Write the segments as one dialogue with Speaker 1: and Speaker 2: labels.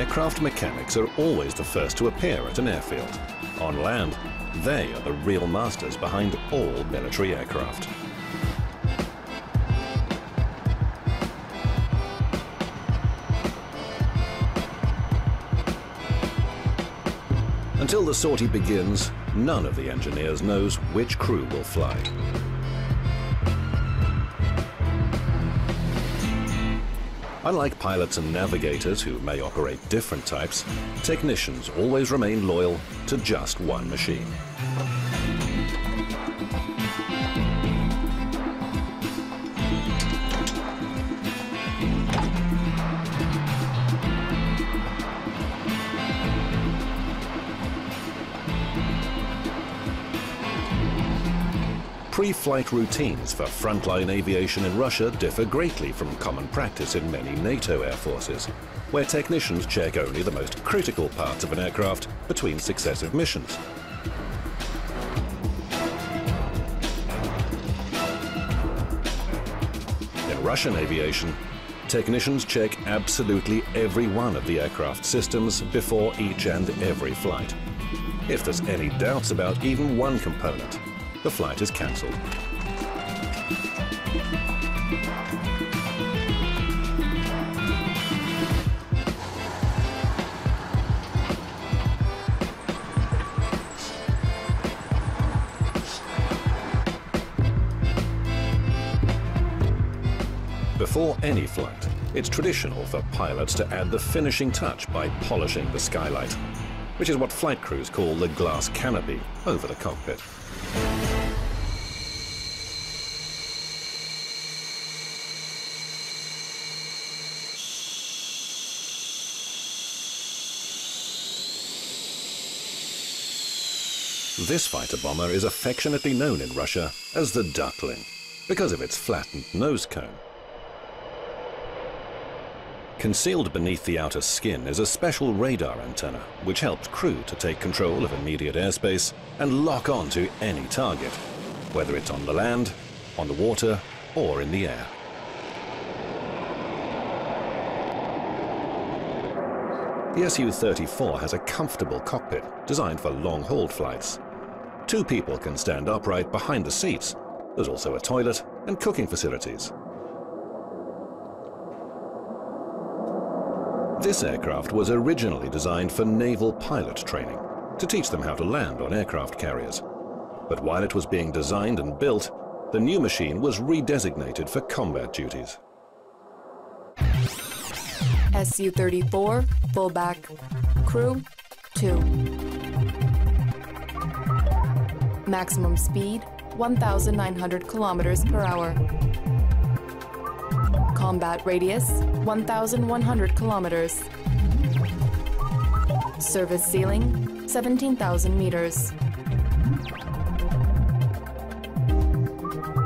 Speaker 1: aircraft mechanics are always the first to appear at an airfield. On land, they are the real masters behind all military aircraft. Until the sortie begins, none of the engineers knows which crew will fly. Unlike pilots and navigators who may operate different types, technicians always remain loyal to just one machine. Pre-flight routines for frontline aviation in Russia differ greatly from common practice in many NATO air forces, where technicians check only the most critical parts of an aircraft between successive missions. In Russian aviation, technicians check absolutely every one of the aircraft systems before each and every flight. If there's any doubts about even one component, the flight is cancelled. Before any flight, it's traditional for pilots to add the finishing touch by polishing the skylight, which is what flight crews call the glass canopy over the cockpit. This fighter bomber is affectionately known in Russia as the duckling, because of its flattened nose cone. Concealed beneath the outer skin is a special radar antenna, which helps crew to take control of immediate airspace and lock on to any target, whether it's on the land, on the water, or in the air. The Su-34 has a comfortable cockpit designed for long-haul flights. 2 people can stand upright behind the seats. There's also a toilet and cooking facilities. This aircraft was originally designed for naval pilot training, to teach them how to land on aircraft carriers. But while it was being designed and built, the new machine was redesignated for combat duties.
Speaker 2: Su-34, fullback, crew 2. Maximum speed 1,900 kilometers per hour. Combat radius 1,100 kilometers. Service ceiling 17,000 meters.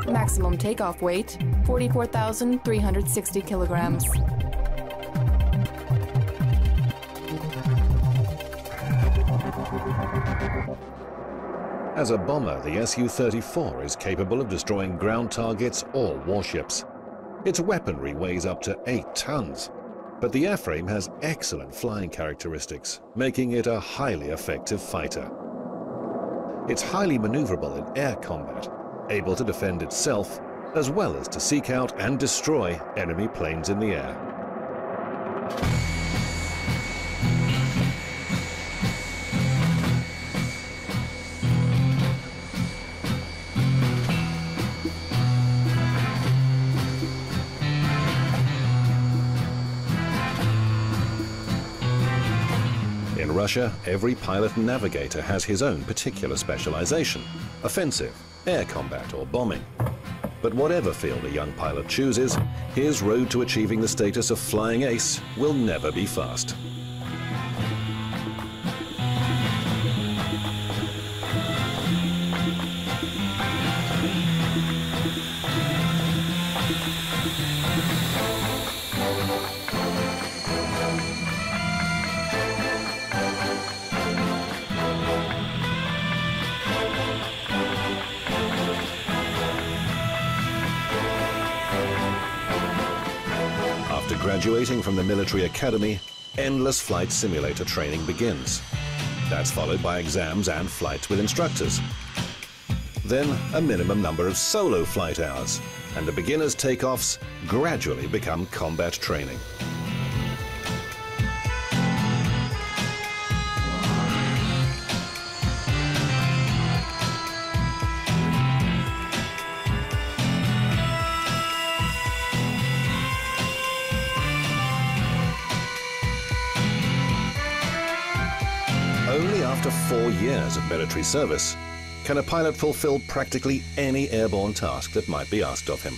Speaker 2: Maximum takeoff weight 44,360 kilograms.
Speaker 1: As a bomber, the Su-34 is capable of destroying ground targets or warships. Its weaponry weighs up to 8 tons, but the airframe has excellent flying characteristics, making it a highly effective fighter. It's highly maneuverable in air combat, able to defend itself, as well as to seek out and destroy enemy planes in the air. In Russia, every pilot and navigator has his own particular specialization: offensive, air combat, or bombing. But whatever field a young pilot chooses, his road to achieving the status of flying ace will never be fast. After graduating from the military academy, endless flight simulator training begins. That's followed by exams and flights with instructors. Then a minimum number of solo flight hours, and the beginners' takeoffs gradually become combat training. Only after 4 years of military service can a pilot fulfill practically any airborne task that might be asked of him.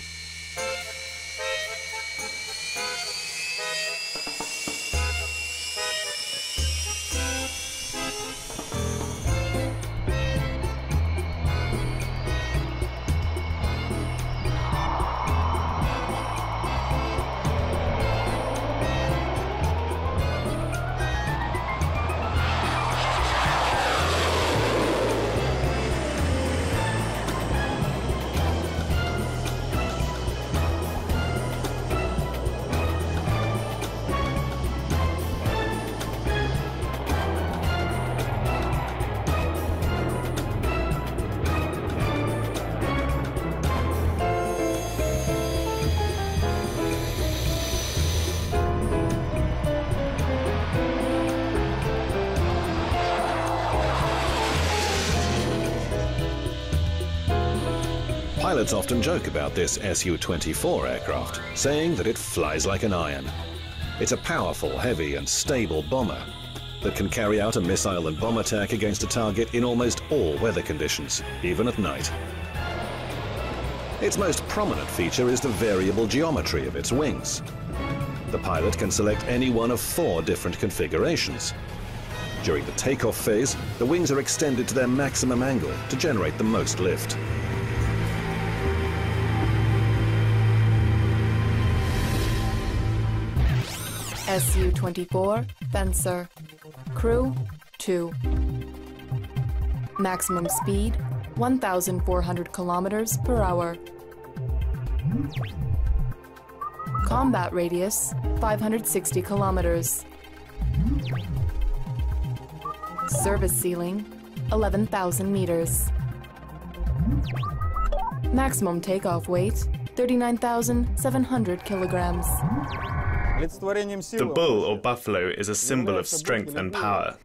Speaker 1: Pilots often joke about this Su-24 aircraft, saying that it flies like an iron. It's a powerful, heavy and stable bomber that can carry out a missile and bomb attack against a target in almost all weather conditions, even at night. Its most prominent feature is the variable geometry of its wings. The pilot can select any one of 4 different configurations. During the takeoff phase, the wings are extended to their maximum angle to generate the most lift.
Speaker 2: Su-24 Fencer. Crew 2. Maximum speed 1,400 kilometers per hour. Combat radius 560 kilometers. Service ceiling 11,000 meters. Maximum takeoff weight 39,700 kilograms.
Speaker 3: The bull or buffalo is a symbol of strength and power.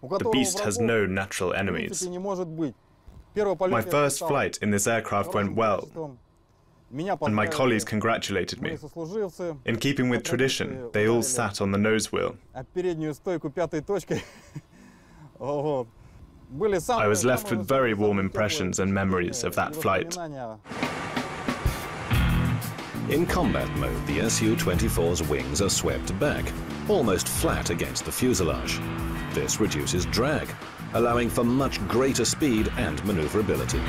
Speaker 3: The beast has no natural enemies. My first flight in this aircraft went well, and my colleagues congratulated me. In keeping with tradition, they all sat on the nose wheel. I was left with very warm impressions and memories of that flight.
Speaker 1: In combat mode, the Su-24's wings are swept back, almost flat against the fuselage. This reduces drag, allowing for much greater speed and maneuverability.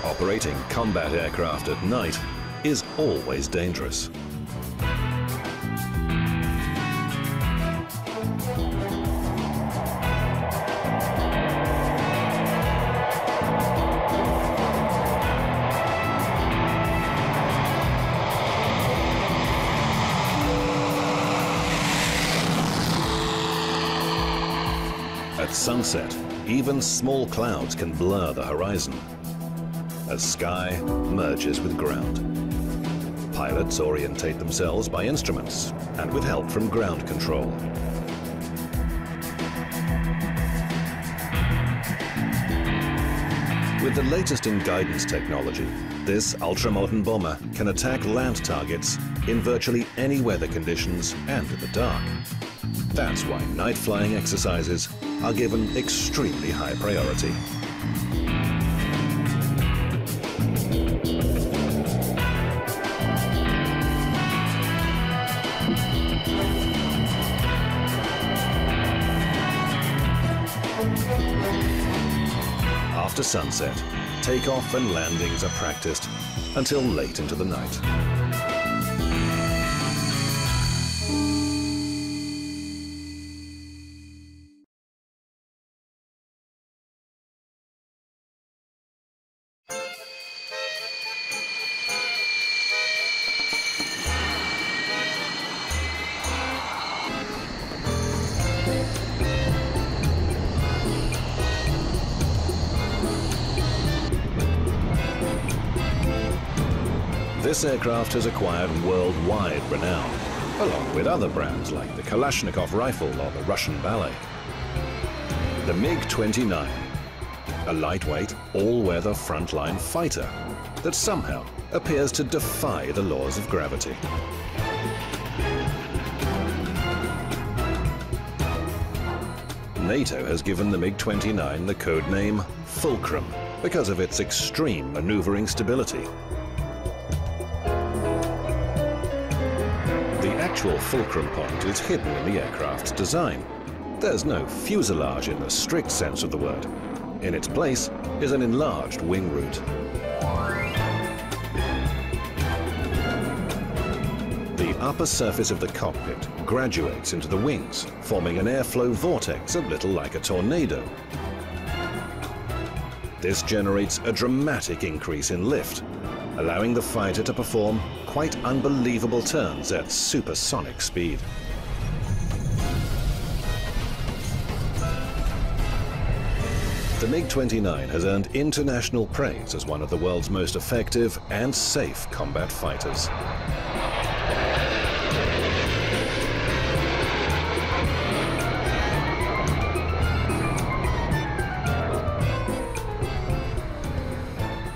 Speaker 1: Operating combat aircraft at night is always dangerous. At sunset, even small clouds can blur the horizon as sky merges with ground. Pilots orientate themselves by instruments and with help from ground control. With the latest in guidance technology, this ultra-modern bomber can attack land targets in virtually any weather conditions and in the dark. That's why night flying exercises are given extremely high priority. After sunset, takeoff and landings are practiced until late into the night. This aircraft has acquired worldwide renown, along with other brands like the Kalashnikov rifle or the Russian ballet. The MiG-29, a lightweight, all-weather frontline fighter that somehow appears to defy the laws of gravity. NATO has given the MiG-29 the code name Fulcrum because of its extreme maneuvering stability. The actual fulcrum point is hidden in the aircraft's design. There's no fuselage in the strict sense of the word. In its place is an enlarged wing root. The upper surface of the cockpit graduates into the wings, forming an airflow vortex a little like a tornado. This generates a dramatic increase in lift, allowing the fighter to perform quite unbelievable turns at supersonic speed. The MiG-29 has earned international praise as one of the world's most effective and safe combat fighters.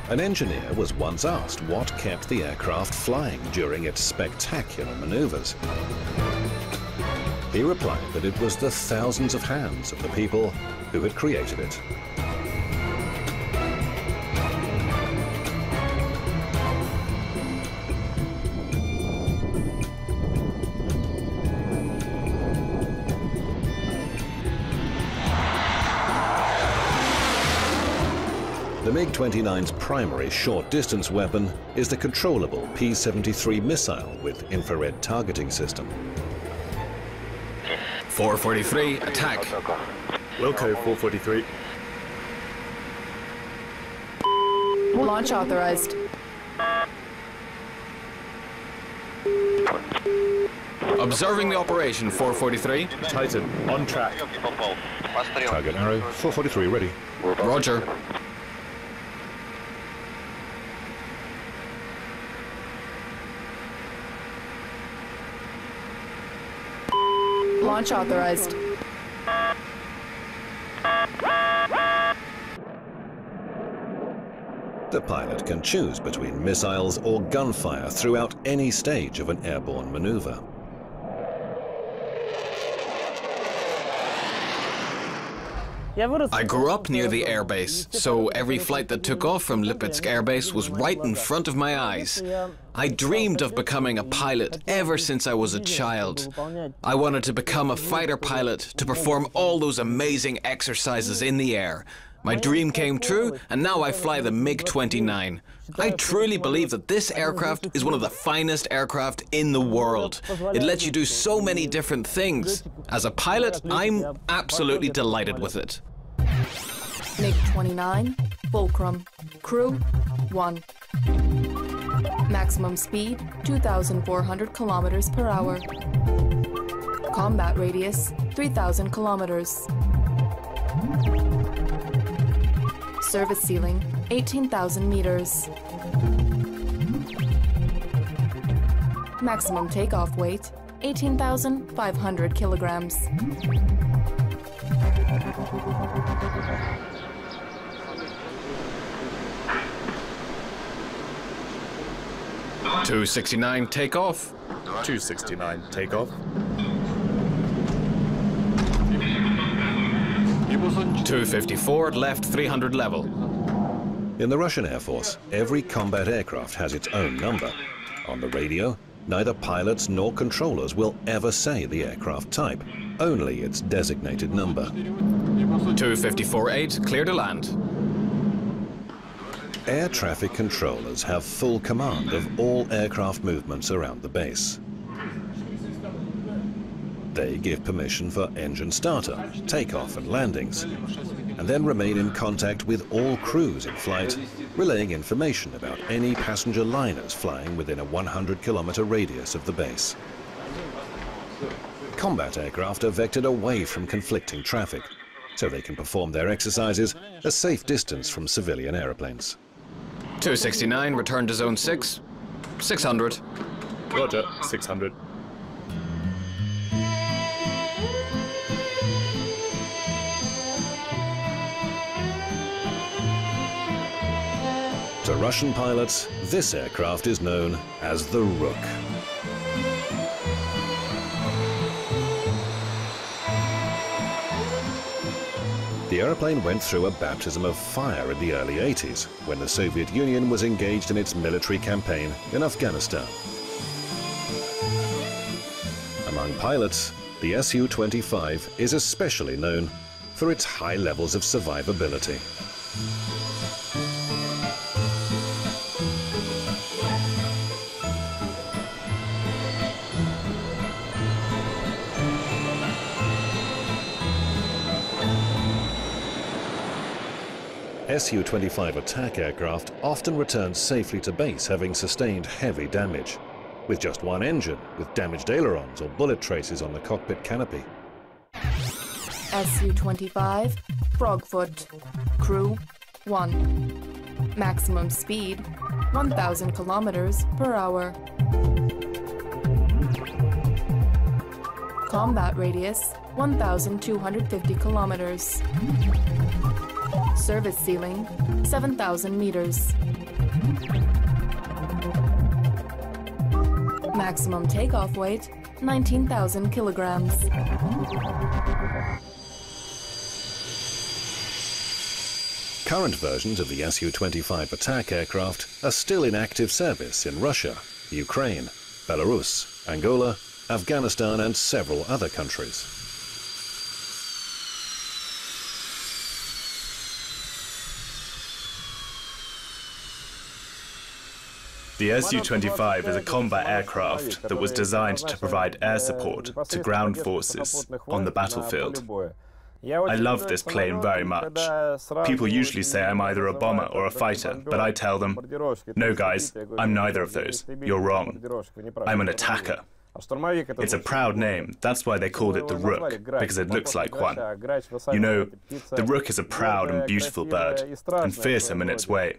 Speaker 1: An engineer was once asked what kept the aircraft flying during its spectacular maneuvers. He replied that it was the thousands of hands of the people who had created it. The MiG-29's primary short-distance weapon is the controllable P-73 missile with infrared targeting system.
Speaker 4: 443, attack.
Speaker 3: Wilco 443.
Speaker 2: Launch authorized.
Speaker 4: Observing the operation, 443.
Speaker 3: Titan, on track.
Speaker 1: Target arrow, 443 ready.
Speaker 4: Roger.
Speaker 2: Launch authorized.
Speaker 1: The pilot can choose between missiles or gunfire throughout any stage of an airborne maneuver.
Speaker 4: I grew up near the airbase, so every flight that took off from Lipetsk airbase was right in front of my eyes. I dreamed of becoming a pilot ever since I was a child. I wanted to become a fighter pilot to perform all those amazing exercises in the air. My dream came true, and now I fly the MiG-29. I truly believe that this aircraft is one of the finest aircraft in the world. It lets you do so many different things. As a pilot, I'm absolutely delighted with it.
Speaker 2: MiG-29, Fulcrum, crew 1. Maximum speed 2,400 kilometers per hour. Combat radius 3,000 kilometers. Service ceiling 18,000 meters. Maximum takeoff weight 18,500 kilograms.
Speaker 4: .269 takeoff.
Speaker 3: 269 takeoff.
Speaker 4: 254 left 300 level.
Speaker 1: In the Russian Air Force, every combat aircraft has its own number. On the radio, neither pilots nor controllers will ever say the aircraft type, only its designated number.
Speaker 4: 254-8, clear to land.
Speaker 1: Air traffic controllers have full command of all aircraft movements around the base. They give permission for engine startup, takeoff and landings, and then remain in contact with all crews in flight, relaying information about any passenger liners flying within a 100-kilometer radius of the base. Combat aircraft are vectored away from conflicting traffic, so they can perform their exercises a safe distance from civilian airplanes.
Speaker 4: 269, return to zone 6. 600.
Speaker 3: Roger, 600.
Speaker 1: To Russian pilots, this aircraft is known as the Rook. The aeroplane went through a baptism of fire in the early 80s, when the Soviet Union was engaged in its military campaign in Afghanistan. Among pilots, the Su-25 is especially known for its high levels of survivability. Su-25 attack aircraft often return safely to base having sustained heavy damage, with just one engine with damaged ailerons or bullet traces on the cockpit canopy.
Speaker 2: Su-25, Frogfoot, crew 1, maximum speed 1,000 kilometers per hour, combat radius 1,250 kilometers. Service ceiling, 7,000 meters. Maximum takeoff weight, 19,000 kilograms.
Speaker 1: Current versions of the Su-25 attack aircraft are still in active service in Russia, Ukraine, Belarus, Angola, Afghanistan and several other countries.
Speaker 3: The Su-25 is a combat aircraft that was designed to provide air support to ground forces on the battlefield. I love this plane very much. People usually say I'm either a bomber or a fighter, but I tell them, no guys, I'm neither of those. You're wrong. I'm an attacker. It's a proud name, that's why they called it the Rook, because it looks like one. You know, the Rook is a proud and beautiful bird, and fearsome in its way.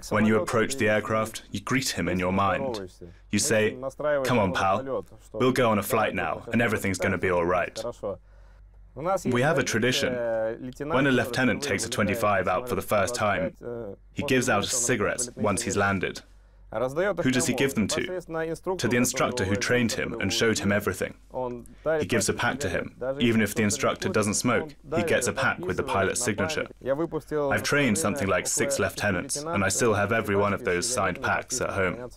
Speaker 3: When you approach the aircraft, you greet him in your mind. You say, come on pal, we'll go on a flight now and everything's going to be all right. We have a tradition. When a lieutenant takes a 25 out for the first time, he gives out a cigarette once he's landed. Who does he give them to? To the instructor who trained him and showed him everything. He gives a pack to him. Even if the instructor doesn't smoke, he gets a pack with the pilot's signature. I've trained something like 6 lieutenants, and I still have every one of those signed packs at home.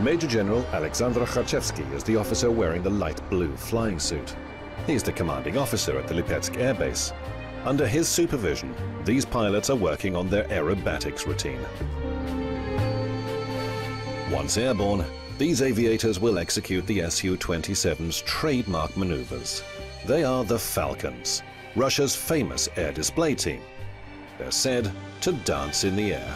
Speaker 1: Major General Alexander Kharchevsky is the officer wearing the light blue flying suit. He's the commanding officer at the Lipetsk Air Base. Under his supervision, these pilots are working on their aerobatics routine. Once airborne, these aviators will execute the Su-27's trademark maneuvers. They are the Falcons, Russia's famous air display team. They're said to dance in the air.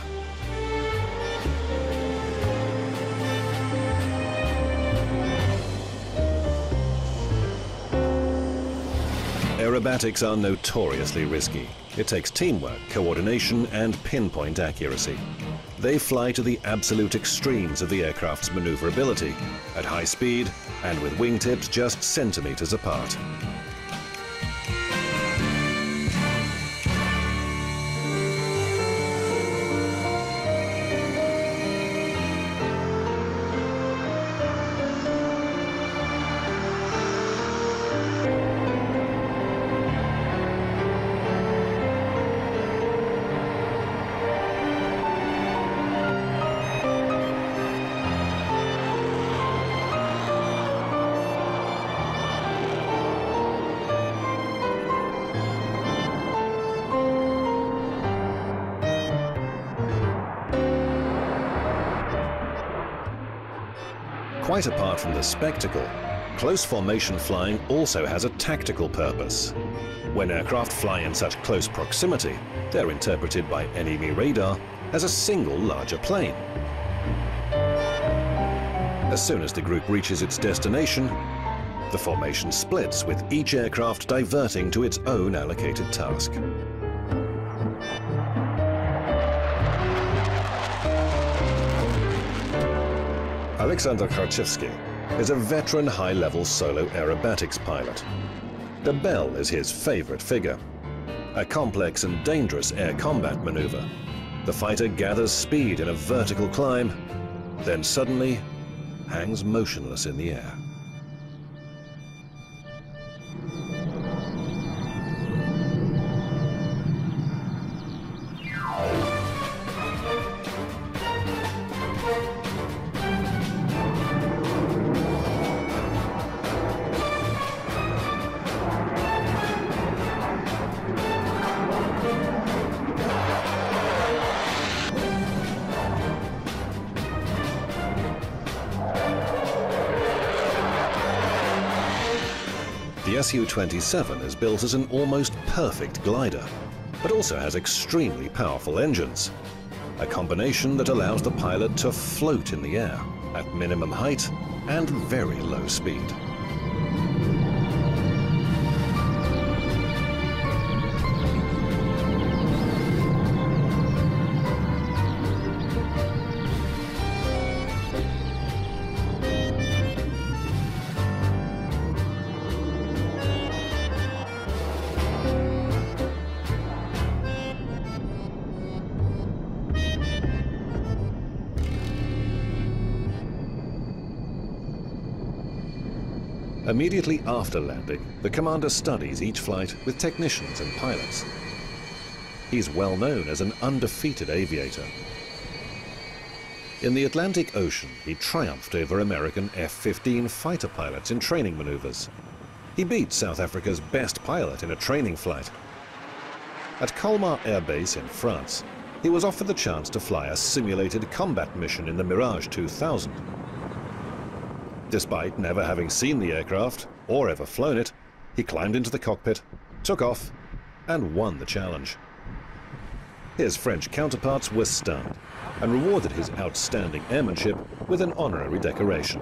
Speaker 1: Aerobatics are notoriously risky. It takes teamwork, coordination, and pinpoint accuracy. They fly to the absolute extremes of the aircraft's maneuverability, at high speed and with wingtips just centimeters apart. Quite apart from the spectacle, close formation flying also has a tactical purpose. When aircraft fly in such close proximity, they're interpreted by enemy radar as a single larger plane. As soon as the group reaches its destination, the formation splits, with each aircraft diverting to its own allocated task. Alexander Kharchevsky is a veteran high-level solo aerobatics pilot. The bell is his favorite figure. A complex and dangerous air combat maneuver. The fighter gathers speed in a vertical climb, then suddenly hangs motionless in the air. The Su-27 is built as an almost perfect glider, but also has extremely powerful engines. A combination that allows the pilot to float in the air at minimum height and very low speed. Immediately after landing, the commander studies each flight with technicians and pilots. He's well known as an undefeated aviator. In the Atlantic Ocean, he triumphed over American F-15 fighter pilots in training maneuvers. He beat South Africa's best pilot in a training flight. At Colmar Air Base in France, he was offered the chance to fly a simulated combat mission in the Mirage 2000. Despite never having seen the aircraft or ever flown it, he climbed into the cockpit, took off, and won the challenge. His French counterparts were stunned and rewarded his outstanding airmanship with an honorary decoration.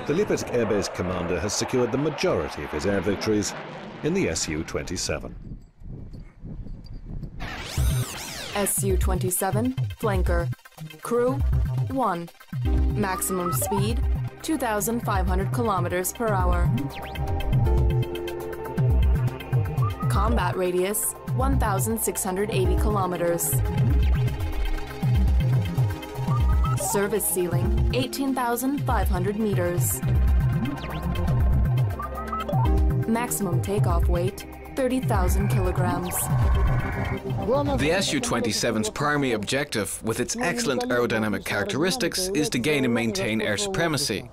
Speaker 1: The Lipetsk Air Base commander has secured the majority of his air victories in the Su-27.
Speaker 2: Su-27, flanker. Crew, 1. Maximum speed, 2,500 kilometers per hour. Combat radius, 1,680 kilometers. Service ceiling, 18,500 meters. Maximum takeoff weight, 30,000 kilograms.
Speaker 4: The Su-27's primary objective, with its excellent aerodynamic characteristics, is to gain and maintain air supremacy.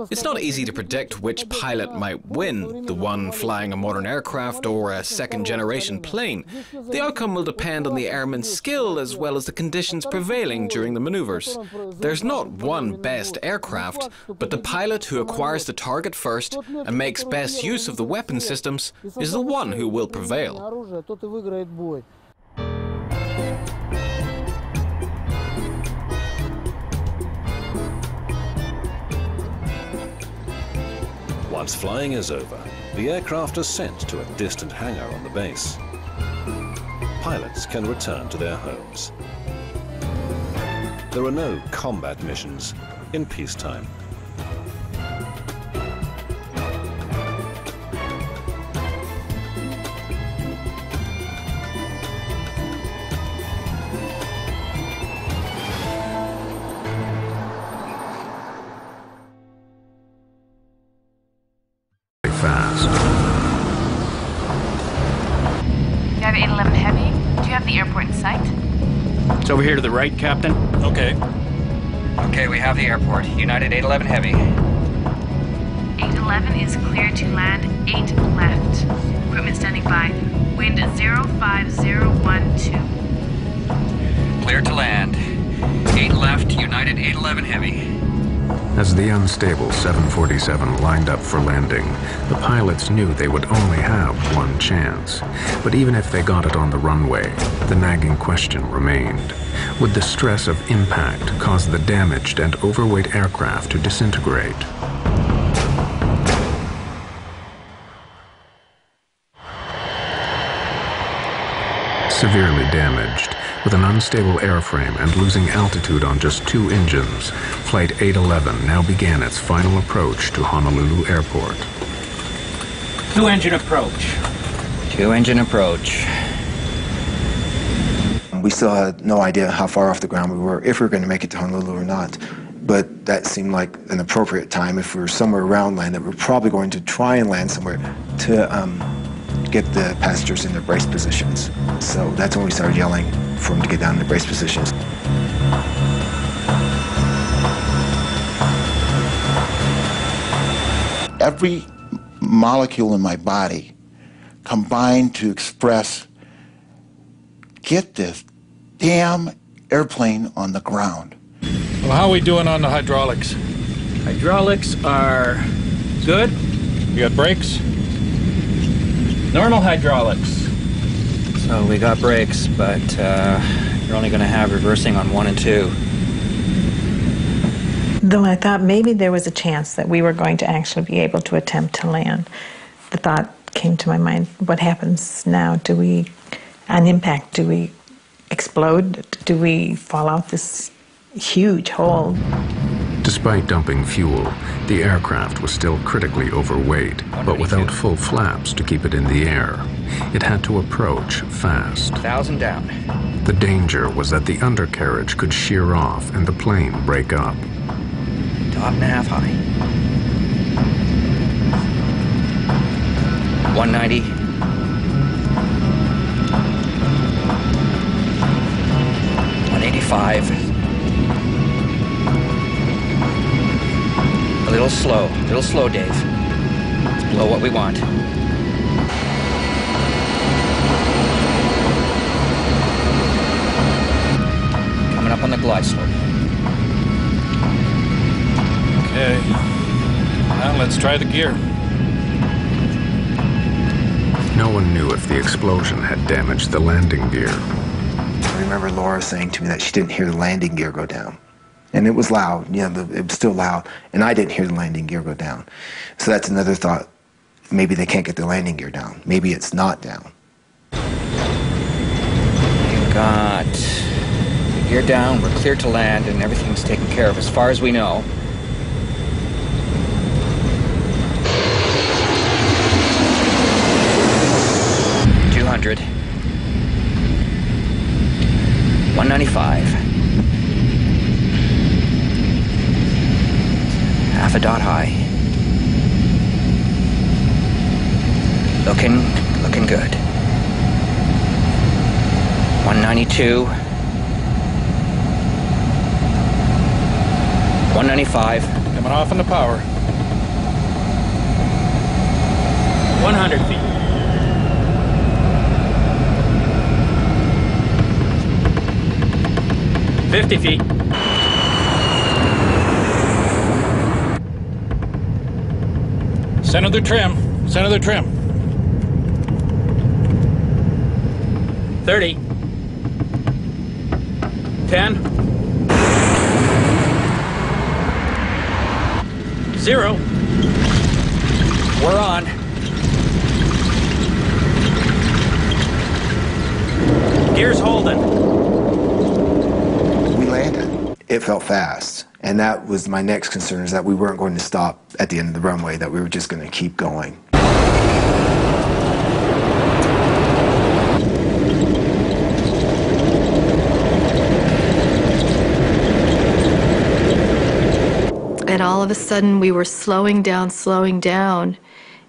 Speaker 4: It's not easy to predict which pilot might win, the one flying a modern aircraft or a second-generation plane. The outcome will depend on the airman's skill as well as the conditions prevailing during the maneuvers. There's not one best aircraft, but the pilot who acquires the target first and makes best use of the weapon systems is the one who will prevail.
Speaker 1: Once flying is over, the aircraft are sent to a distant hangar on the base. Pilots can return to their homes. There are no combat missions in peacetime.
Speaker 5: Fast. You have 811 Heavy? Do you have the airport in sight?
Speaker 6: It's over here to the right, Captain.
Speaker 7: Okay. Okay, we have the airport. United 811 Heavy.
Speaker 5: 811 is clear to land 8 left. Equipment standing by. Wind 05012.
Speaker 7: Clear to land. 8 left, United 811 Heavy.
Speaker 6: As the unstable 747 lined up for landing, the pilots knew they would only have one chance. But even if they got it on the runway, the nagging question remained. Would the stress of impact cause the damaged and overweight aircraft to disintegrate? Severely damaged, with an unstable airframe and losing altitude on just 2 engines, Flight 811 now began its final approach to Honolulu Airport.
Speaker 8: 2-engine approach.
Speaker 7: 2-engine approach.
Speaker 9: We still had no idea how far off the ground we were, if we were going to make it to Honolulu or not. But that seemed like an appropriate time. If we were somewhere around land, that we were probably going to try and land somewhere to get the passengers in their brace positions. So that's when we started yelling for them to get down in their brace positions.
Speaker 10: Every molecule in my body combined to express, get this damn airplane on the ground.
Speaker 11: Well, how are we doing on the hydraulics?
Speaker 8: Hydraulics are good.
Speaker 11: You got brakes?
Speaker 8: Normal hydraulics.
Speaker 7: So we got brakes, but you're only going to have reversing on 1 and 2.
Speaker 12: Though I thought maybe there was a chance that we were going to actually be able to attempt to land, the thought came to my mind, what happens now? Do we, on impact, do we explode? Do we fall out this huge hole?
Speaker 6: Despite dumping fuel, the aircraft was still critically overweight, but without full flaps to keep it in the air. It had to approach fast.
Speaker 7: 1,000 down.
Speaker 6: The danger was that the undercarriage could shear off and the plane break up.
Speaker 7: Top and a half high. 190. 185. A little slow, Dave. It's below what we want. Coming up on the glide slope.
Speaker 11: Okay. Now let's try the gear.
Speaker 6: No one knew if the explosion had damaged the landing gear.
Speaker 9: I remember Laura saying to me that she didn't hear the landing gear go down. And it was loud, you know, it was still loud, and I didn't hear the landing gear go down. So that's another thought. Maybe they can't get the landing gear down. Maybe it's not down.
Speaker 7: We've got the gear down, we're clear to land, and everything's taken care of as far as we know. $200. 195. Half a dot high. Looking good. 192. 195.
Speaker 11: Coming off on the power.
Speaker 8: 100 feet. 50 feet.
Speaker 11: Center the trim. Center the trim.
Speaker 8: 30. 10. 0.
Speaker 7: We're on.
Speaker 8: Gear's holding.
Speaker 9: We landed. It felt fast. And that was my next concern, is that we weren't going to stop at the end of the runway, that we were just going to keep going.
Speaker 2: And all of a sudden, we were slowing down,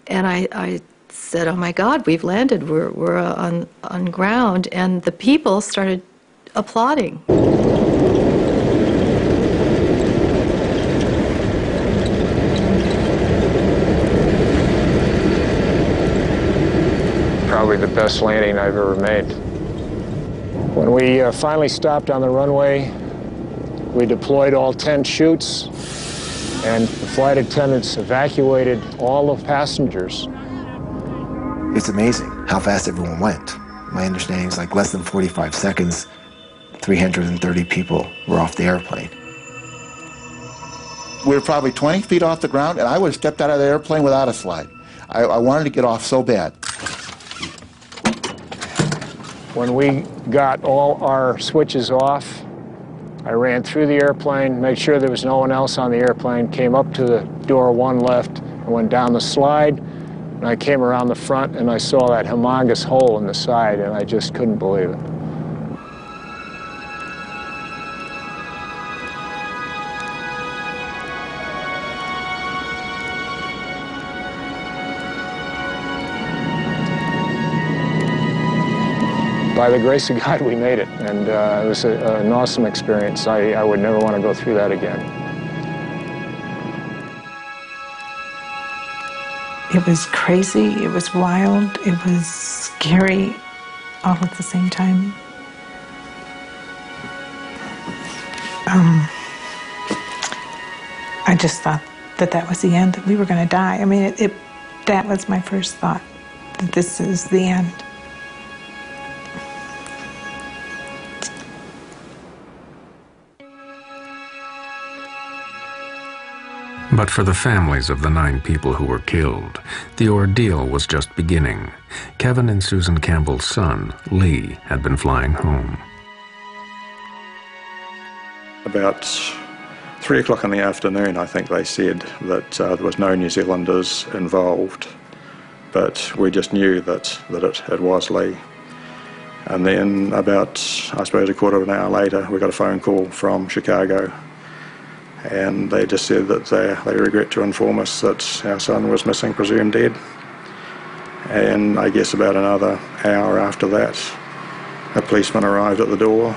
Speaker 2: and I said, oh my God, we've landed, we're on ground, and the people started applauding.
Speaker 13: Probably the best landing I've ever made. When we finally stopped on the runway, we deployed all 10 chutes, and the flight attendants evacuated all the passengers.
Speaker 9: It's amazing how fast everyone went. My understanding is like less than 45 seconds, 330 people were off the airplane.
Speaker 10: We were probably 20 feet off the ground, and I would have stepped out of the airplane without a slide. I wanted to get off so bad.
Speaker 13: When we got all our switches off, I ran through the airplane, made sure there was no one else on the airplane, came up to the door one left, and went down the slide, and I came around the front, and I saw that humongous hole in the side, and I just couldn't believe it. By the grace of God, we made it, and it was an awesome experience. I would never want to go through that again.
Speaker 12: It was crazy, it was wild, it was scary, all at the same time. I just thought that that was the end, that we were going to die. I mean, that was my first thought, that this is the end.
Speaker 6: But for the families of the 9 people who were killed, the ordeal was just beginning. Kevin and Susan Campbell's son, Lee, had been flying home.
Speaker 14: About 3 o'clock in the afternoon, I think they said that there was no New Zealanders involved, but we just knew that it was Lee. And then about, I suppose, a quarter of an hour later, we got a phone call from Chicago, and they just said that they regret to inform us that our son was missing, presumed dead. And I guess about another hour after that, a policeman arrived at the door,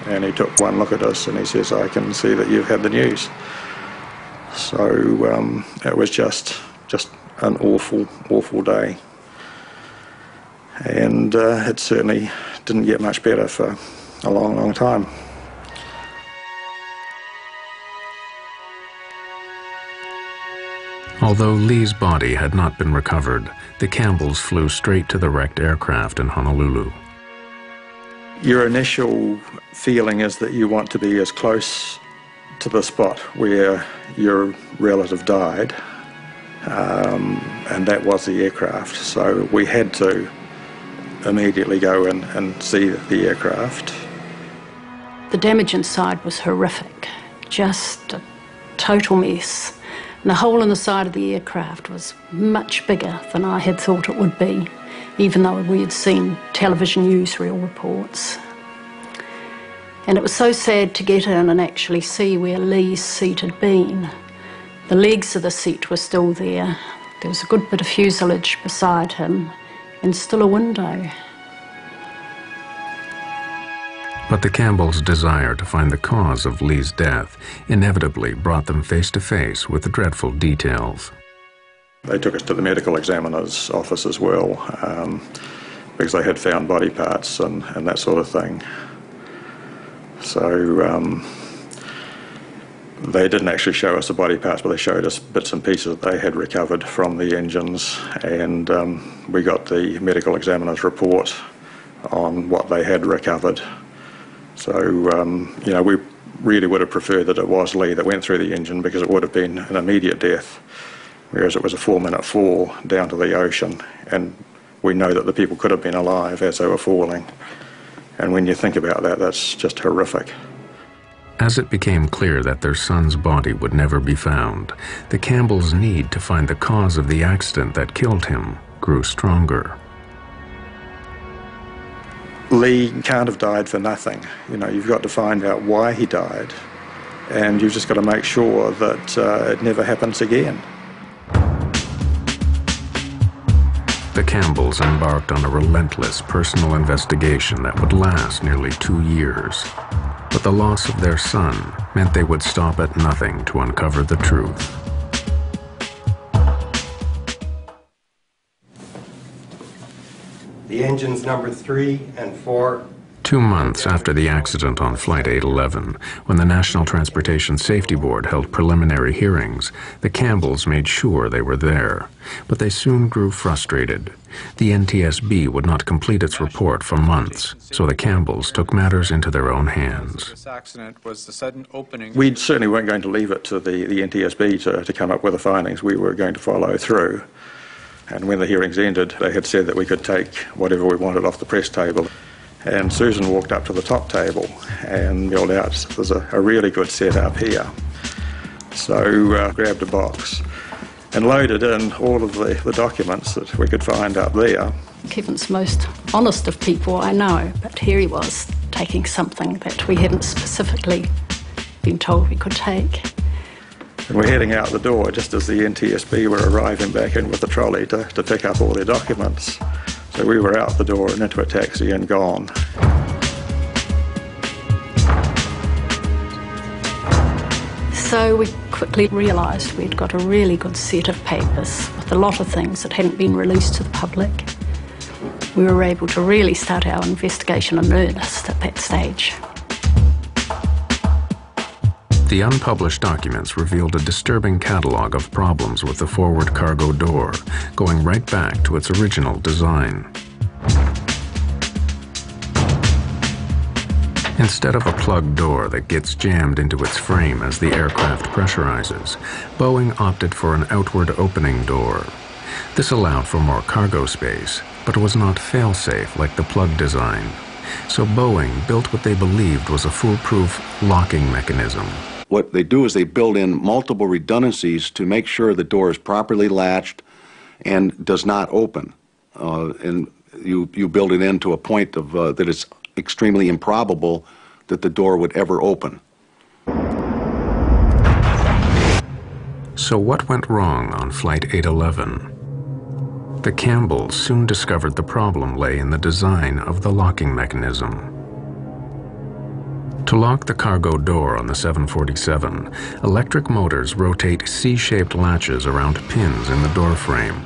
Speaker 14: and he took one look at us and he says, "I can see that you've had the news." So it was just an awful, awful day. And it certainly didn't get much better for a long, long time.
Speaker 6: Although Lee's body had not been recovered, the Campbells flew straight to the wrecked aircraft in Honolulu.
Speaker 14: Your initial feeling is that you want to be as close to the spot where your relative died, and that was the aircraft. So we had to immediately go in and see the aircraft.
Speaker 15: The damage inside was horrific, just a total mess. And the hole in the side of the aircraft was much bigger than I had thought it would be, even though we had seen television newsreel reports. And it was so sad to get in and actually see where Lee's seat had been. The legs of the seat were still there. There was a good bit of fuselage beside him, and still a window.
Speaker 6: But the Campbells' desire to find the cause of Lee's death inevitably brought them face to face with the dreadful details.
Speaker 14: They took us to the medical examiner's office as well, because they had found body parts and that sort of thing. So they didn't actually show us the body parts, but they showed us bits and pieces that they had recovered from the engines, and we got the medical examiner's report on what they had recovered. So, you know, we really would have preferred that it was Lee that went through the engine, because it would have been an immediate death, whereas it was a 4-minute fall down to the ocean, and we know that the people could have been alive as they were falling. And when you think about that, that's just horrific.
Speaker 6: As it became clear that their son's body would never be found, the Campbells' need to find the cause of the accident that killed him grew stronger.
Speaker 14: Lee can't have died for nothing. You know, you've got to find out why he died, and you've just got to make sure that it never happens again.
Speaker 6: The Campbells embarked on a relentless personal investigation that would last nearly 2 years. But the loss of their son meant they would stop at nothing to uncover the truth.
Speaker 16: The engines number 3 and 4.
Speaker 6: 2 months after the accident on Flight 811, when the National Transportation Safety Board held preliminary hearings, the Campbells made sure they were there. But they soon grew frustrated. The NTSB would not complete its report for months, so the Campbells took matters into their own hands.
Speaker 14: We certainly weren't going to leave it to the NTSB to come up with the findings. We were going to follow through. And when the hearings ended, they had said that we could take whatever we wanted off the press table. And Susan walked up to the top table and yelled out, "There's a really good setup here." So grabbed a box and loaded in all of the documents that we could find up there.
Speaker 15: Kevin's most honest of people I know, but here he was taking something that we hadn't specifically been told we could take.
Speaker 14: And we're heading out the door just as the NTSB were arriving back in with the trolley to pick up all their documents. So we were out the door and into a taxi and gone.
Speaker 15: So we quickly realised we'd got a really good set of papers with a lot of things that hadn't been released to the public. We were able to really start our investigation in earnest at that stage.
Speaker 6: The unpublished documents revealed a disturbing catalogue of problems with the forward cargo door, going right back to its original design. Instead of a plug door that gets jammed into its frame as the aircraft pressurizes, Boeing opted for an outward opening door. This allowed for more cargo space, but was not fail-safe like the plug design. So Boeing built what they believed was a foolproof locking mechanism.
Speaker 16: What they do is they build in multiple redundancies to make sure the door is properly latched and does not open. And you build it in to a point of that it's extremely improbable that the door would ever open.
Speaker 6: So what went wrong on Flight 811? The Campbells soon discovered the problem lay in the design of the locking mechanism. To lock the cargo door on the 747, electric motors rotate C-shaped latches around pins in the door frame.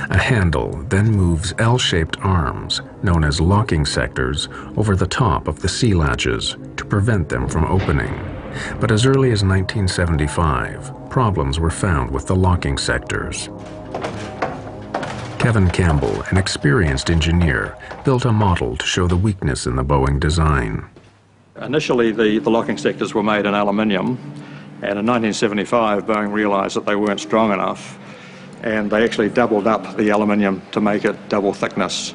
Speaker 6: A handle then moves L-shaped arms, known as locking sectors, over the top of the C latches to prevent them from opening. But as early as 1975, problems were found with the locking sectors. Kevin Campbell, an experienced engineer, built a model to show the weakness in the Boeing design.
Speaker 14: Initially, the locking sectors were made in aluminium, and in 1975, Boeing realised that they weren't strong enough, and they actually doubled up the aluminium to make it double thickness.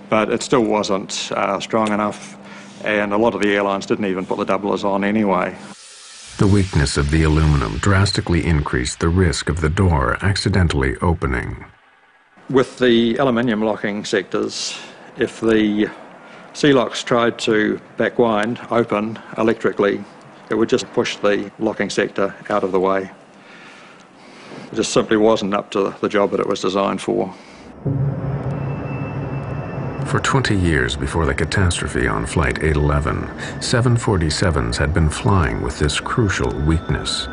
Speaker 14: But it still wasn't strong enough, and a lot of the airlines didn't even put the doublers on anyway.
Speaker 6: The weakness of the aluminum drastically increased the risk of the door accidentally opening.
Speaker 14: With the aluminium locking sectors, if the C-locks tried to backwind, open electrically, it would just push the locking sector out of the way. It just simply wasn't up to the job that it was designed for.
Speaker 6: For 20 years before the catastrophe on Flight 811, 747s had been flying with this crucial weakness.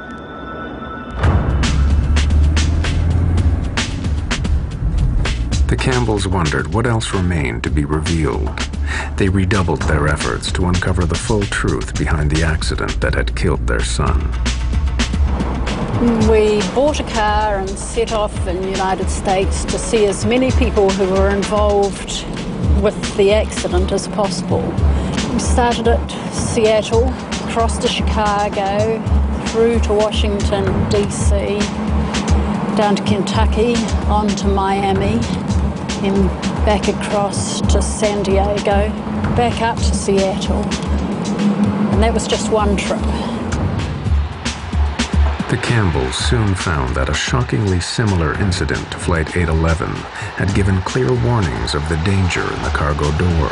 Speaker 6: The Campbells wondered what else remained to be revealed. They redoubled their efforts to uncover the full truth behind the accident that had killed their son.
Speaker 15: We bought a car and set off in the United States to see as many people who were involved with the accident as possible. We started at Seattle, crossed to Chicago, through to Washington, D.C., down to Kentucky, on to Miami, and back across to San Diego, back up to Seattle. And that was just one trip.
Speaker 6: The Campbells soon found that a shockingly similar incident to Flight 811 had given clear warnings of the danger in the cargo door.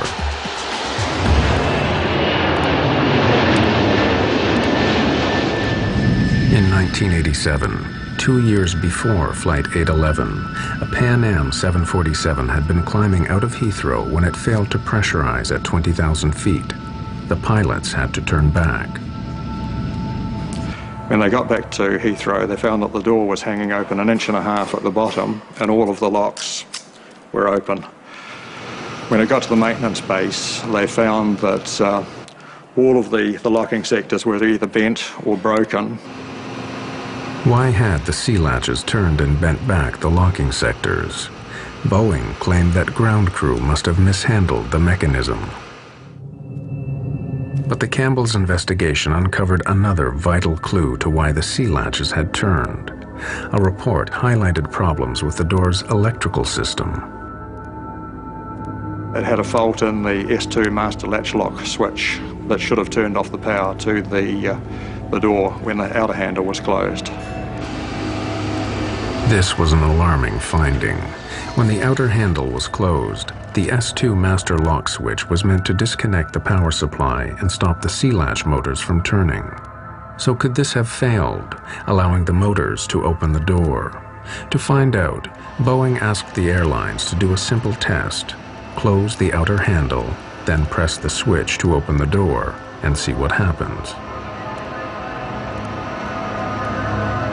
Speaker 6: In 1987, 2 years before Flight 811, a Pan Am 747 had been climbing out of Heathrow when it failed to pressurize at 20,000 feet. The pilots had to turn back.
Speaker 14: When they got back to Heathrow, they found that the door was hanging open 1.5 inches at the bottom, and all of the locks were open. When it got to the maintenance base, they found that all of the locking sectors were either bent or broken.
Speaker 6: Why had the sea latches turned and bent back the locking sectors? Boeing claimed that ground crew must have mishandled the mechanism. But the Campbells' investigation uncovered another vital clue to why the sea latches had turned. A report highlighted problems with the door's electrical system.
Speaker 14: It had a fault in the S2 master latch lock switch that should have turned off the power to the door when the outer handle was closed.
Speaker 6: This was an alarming finding. When the outer handle was closed, the S2 master lock switch was meant to disconnect the power supply and stop the sea latch motors from turning. So could this have failed, allowing the motors to open the door? To find out, Boeing asked the airlines to do a simple test: close the outer handle, then press the switch to open the door and see what happens.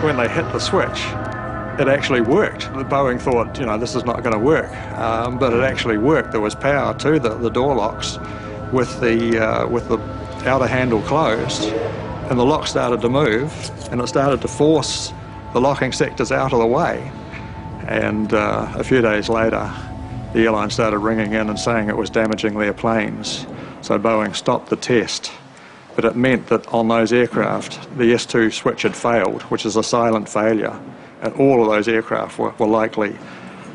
Speaker 14: When they hit the switch, it actually worked. Boeing thought, you know, this is not going to work, but it actually worked. There was power to the door locks with the outer handle closed, and the lock started to move, and it started to force the locking sectors out of the way. And a few days later, the airline started ringing in and saying it was damaging their planes. So Boeing stopped the test. But it meant that on those aircraft, the S2 switch had failed, which is a silent failure. And all of those aircraft were likely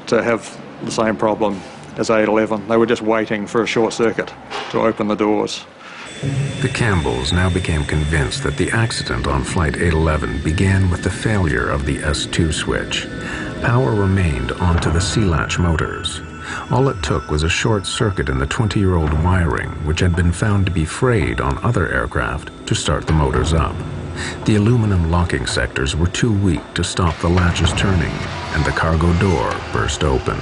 Speaker 14: to have the same problem as 811. They were just waiting for a short circuit to open the doors.
Speaker 6: The Campbells now became convinced that the accident on Flight 811 began with the failure of the S2 switch. Power remained onto the sea latch motors. All it took was a short circuit in the 20-year-old wiring, which had been found to be frayed on other aircraft, to start the motors up. The aluminum locking sectors were too weak to stop the latches turning, and the cargo door burst open.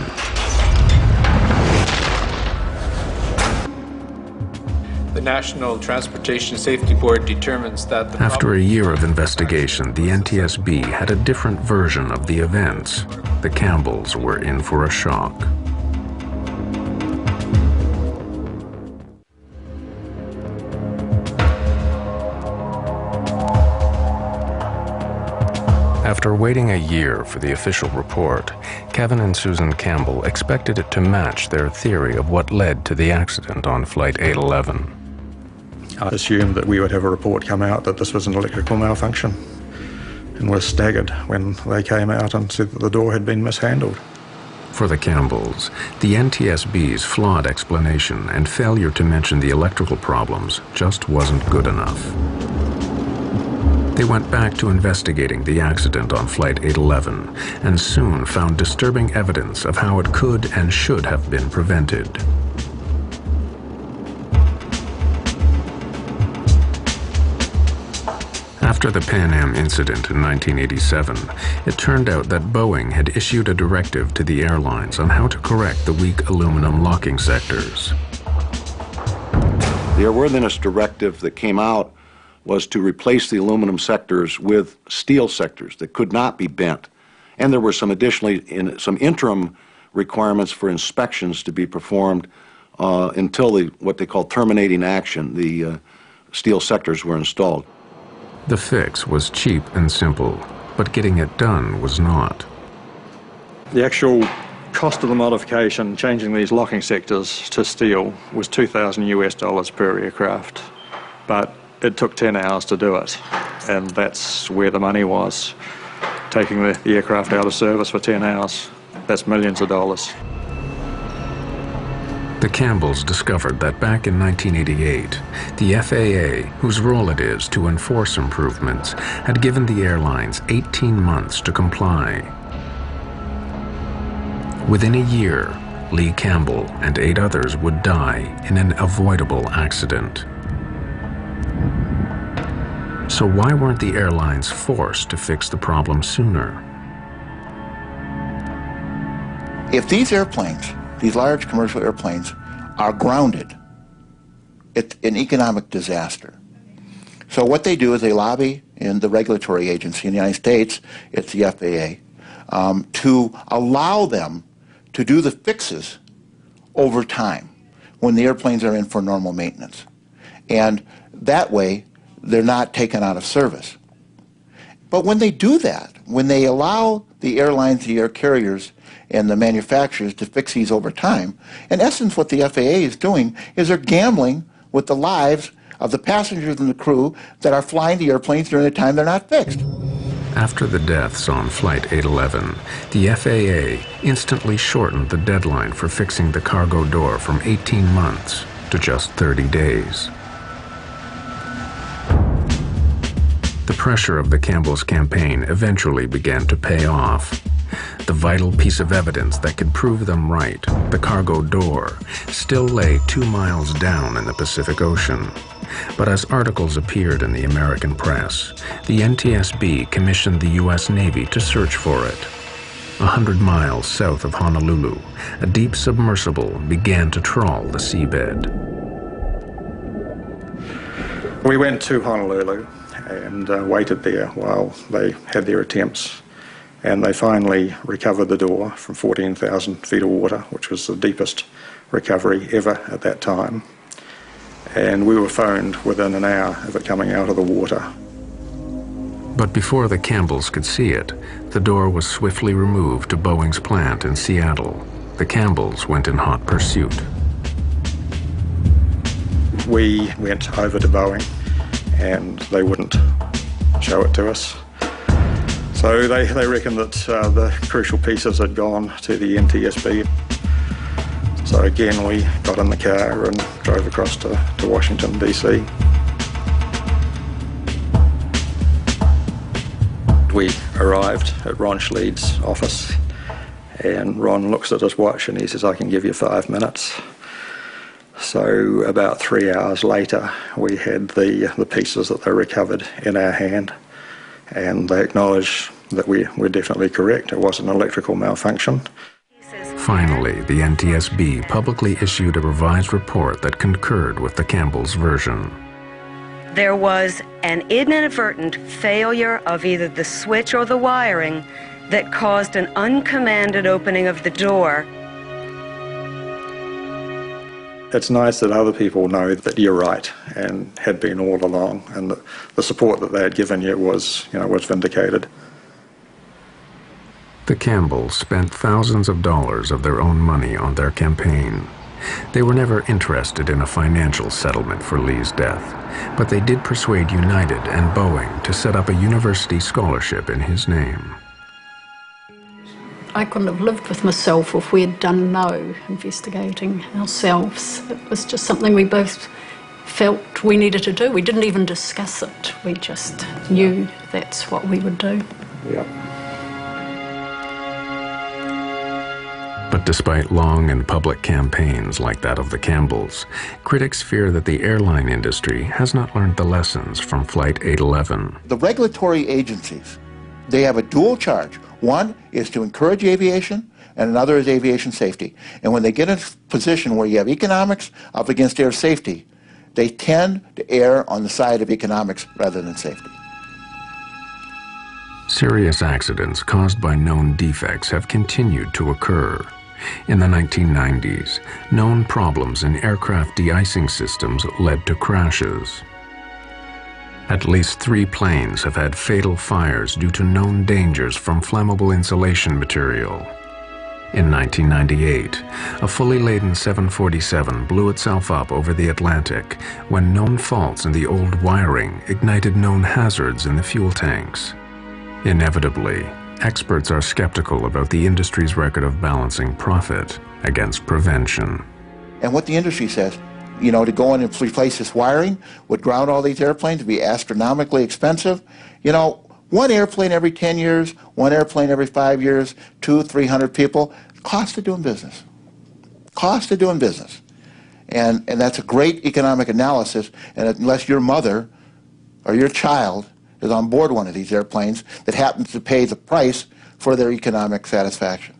Speaker 17: The National Transportation Safety Board determines that the
Speaker 6: After a year of investigation, the NTSB had a different version of the events. The Campbells were in for a shock. After waiting a year for the official report, Kevin and Susan Campbell expected it to match their theory of what led to the accident on Flight 811.
Speaker 14: I assumed that we would have a report come out that this was an electrical malfunction, and was staggered when they came out and said that the door had been mishandled.
Speaker 6: For the Campbells, the NTSB's flawed explanation and failure to mention the electrical problems just wasn't good enough. They went back to investigating the accident on Flight 811 and soon found disturbing evidence of how it could and should have been prevented. After the Pan Am incident in 1987, it turned out that Boeing had issued a directive to the airlines on how to correct the weak aluminum locking sectors.
Speaker 16: The airworthiness directive that came out was to replace the aluminum sectors with steel sectors that could not be bent. And there were some some interim requirements for inspections to be performed until what they call terminating action, the steel sectors were installed.
Speaker 6: The fix was cheap and simple, but getting it done was not.
Speaker 14: The actual cost of the modification, changing these locking sectors to steel, was $2,000 per aircraft. But it took 10 hours to do it, and that's where the money was. Taking the aircraft out of service for 10 hours, that's millions of dollars.
Speaker 6: The Campbells discovered that back in 1988, the FAA, whose role it is to enforce improvements, had given the airlines 18 months to comply. Within a year, Lee Campbell and 8 others would die in an avoidable accident. So why weren't the airlines forced to fix the problem sooner?
Speaker 10: If these airplanes, these large commercial airplanes, are grounded, it's an economic disaster. So what they do is they lobby in the regulatory agency in the United States, it's the FAA, to allow them to do the fixes over time when the airplanes are in for normal maintenance. And that way, they're not taken out of service. But when they do that, when they allow the airlines, the air carriers, and the manufacturers to fix these over time, in essence what the FAA is doing is they're gambling with the lives of the passengers and the crew that are flying the airplanes during the time they're not fixed.
Speaker 6: After the deaths on Flight 811, the FAA instantly shortened the deadline for fixing the cargo door from 18 months to just 30 days. The pressure of the Campbell's campaign eventually began to pay off. The vital piece of evidence that could prove them right, the cargo door, still lay 2 miles down in the Pacific Ocean. But as articles appeared in the American press, the NTSB commissioned the U.S. Navy to search for it. 100 miles south of Honolulu, a deep submersible began to trawl the seabed.
Speaker 14: We went to Honolulu and waited there while they had their attempts, and they finally recovered the door from 14,000 feet of water, which was the deepest recovery ever at that time. And we were phoned within an hour of it coming out of the water.
Speaker 6: But before the Campbells could see it, the door was swiftly removed to Boeing's plant in Seattle. The Campbells went in hot pursuit.
Speaker 14: We went over to Boeing and they wouldn't show it to us. So they reckoned that the crucial pieces had gone to the NTSB. So again, we got in the car and drove across to Washington, D.C. We arrived at Ron Schleid's office, and Ron looks at his watch and he says, "I can give you 5 minutes." So about 3 hours later, we had the pieces that they recovered in our hand, and they acknowledged that we were definitely correct. It was an electrical malfunction.
Speaker 6: Finally, the NTSB publicly issued a revised report that concurred with the Campbells' version.
Speaker 18: There was an inadvertent failure of either the switch or the wiring that caused an uncommanded opening of the door.
Speaker 14: It's nice that other people know that you're right and had been all along, and that the support that they had given you was vindicated.
Speaker 6: The Campbells spent thousands of dollars of their own money on their campaign. They were never interested in a financial settlement for Lee's death, but they did persuade United and Boeing to set up a university scholarship in his name.
Speaker 15: I couldn't have lived with myself if we had done no investigating ourselves. It was just something we both felt we needed to do. We didn't even discuss it. We just knew that's what we would do.
Speaker 14: Yeah.
Speaker 6: But despite long and public campaigns like that of the Campbells, critics fear that the airline industry has not learned the lessons from Flight 811.
Speaker 10: The regulatory agencies, they have a dual charge. One is to encourage aviation, and another is aviation safety. And when they get in a position where you have economics up against air safety, they tend to err on the side of economics rather than safety.
Speaker 6: Serious accidents caused by known defects have continued to occur. In the 1990s, known problems in aircraft de-icing systems led to crashes. At least 3 planes have had fatal fires due to known dangers from flammable insulation material. In 1998, a fully laden 747 blew itself up over the Atlantic when known faults in the old wiring ignited known hazards in the fuel tanks. Inevitably, experts are skeptical about the industry's record of balancing profit against prevention.
Speaker 10: And what the industry says, to go in and replace this wiring would ground all these airplanes, would be astronomically expensive. One airplane every 10 years, one airplane every 5 years, 200-300 people, cost of doing business. Cost of doing business. And that's a great economic analysis, and unless your mother or your child is on board one of these airplanes that happens to pay the price for their economic satisfaction.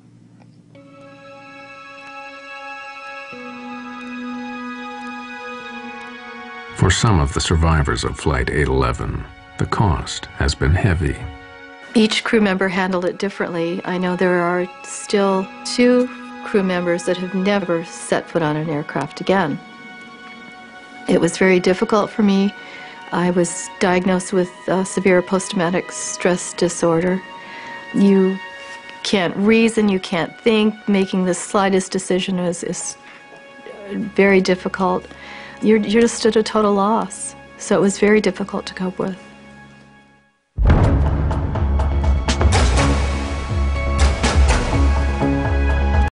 Speaker 6: For some of the survivors of Flight 811, the cost has been heavy.
Speaker 2: Each crew member handled it differently. I know there are still 2 crew members that have never set foot on an aircraft again. It was very difficult for me. I was diagnosed with severe post-traumatic stress disorder. You can't reason, you can't think. Making the slightest decision is very difficult. You're just at a total loss. So it was very difficult to cope with.